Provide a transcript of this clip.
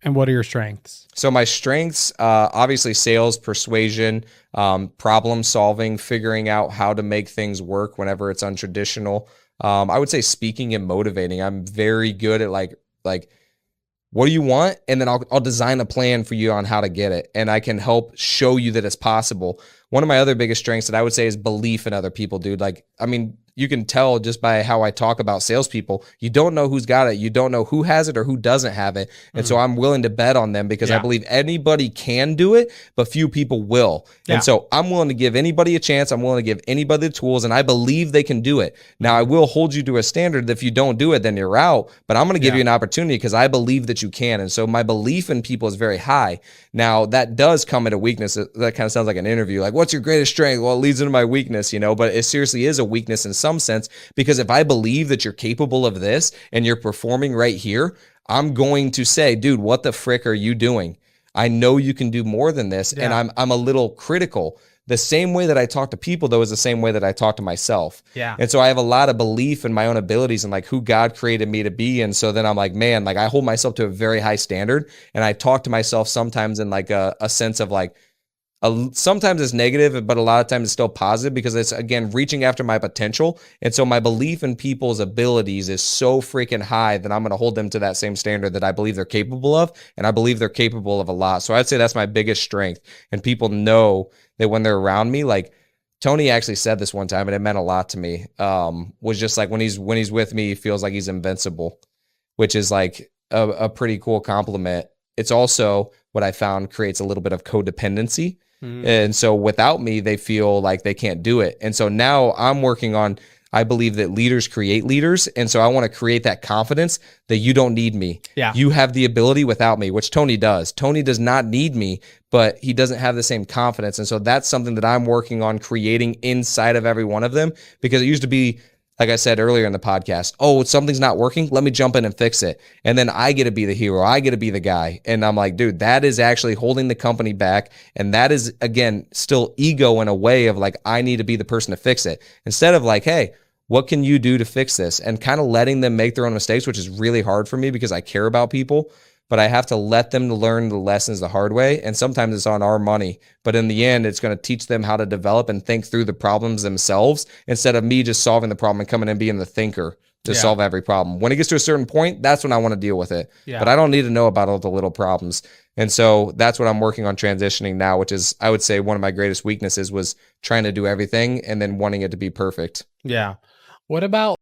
And what are your strengths? So my strengths, obviously sales, persuasion, problem solving, figuring out how to make things work whenever it's untraditional. I would say speaking and motivating. I'm very good at like, what do you want? And then I'll design a plan for you on how to get it. And I can help show you that it's possible. One of my other biggest strengths that I would say is belief in other people, dude. Like, I mean, you can tell just by how I talk about salespeople, you don't know who's got it. You don't know who has it or who doesn't have it. And so I'm willing to bet on them because I believe anybody can do it, but few people will. And so I'm willing to give anybody a chance. I'm willing to give anybody the tools, and I believe they can do it. Now, I will hold you to a standard that if you don't do it, then you're out. But I'm going to give you an opportunity because I believe that you can. And so my belief in people is very high. Now, that does come at a weakness. That kind of sounds like an interview. Like, what's your greatest strength? Well, it leads into my weakness, you know, but it seriously is a weakness in some sense, because if I believe that you're capable of this and you're performing right here, I'm going to say, dude, what the frick are you doing? I know you can do more than this. And I'm a little critical. The same way that I talk to people, though, is the same way that I talk to myself. And so I have a lot of belief in my own abilities and like who God created me to be. And so then I'm like, man, like I hold myself to a very high standard. And I talk to myself sometimes in like a sense of like, sometimes it's negative, but a lot of times it's still positive because it's, again, reaching after my potential. And so my belief in people's abilities is so freaking high that I'm going to hold them to that same standard that I believe they're capable of. And I believe they're capable of a lot. So I'd say that's my biggest strength. And people know that when they're around me, like Tony actually said this one time and it meant a lot to me, was just like when he's with me, he feels like he's invincible, which is like a pretty cool compliment. It's also what I found creates a little bit of codependency. And so without me, they feel like they can't do it. And so now I'm working on, I believe that leaders create leaders. And so I want to create that confidence that you don't need me. You have the ability without me, which Tony does. Tony does not need me, but he doesn't have the same confidence. And so that's something that I'm working on creating inside of every one of them, because it used to be, like I said earlier in the podcast, oh, something's not working, let me jump in and fix it. And then I get to be the hero. I get to be the guy. And I'm like, dude, that is actually holding the company back. And that is, again, still ego in a way of like, I need to be the person to fix it. Instead of like, hey, what can you do to fix this? And kind of letting them make their own mistakes, which is really hard for me because I care about people. But I have to let them learn the lessons the hard way. And sometimes it's on our money. But in the end, it's going to teach them how to develop and think through the problems themselves instead of me just solving the problem and coming and being the thinker to solve every problem. When it gets to a certain point, that's when I want to deal with it. But I don't need to know about all the little problems. And so that's what I'm working on transitioning now, which is, I would say, one of my greatest weaknesses was trying to do everything and then wanting it to be perfect. What about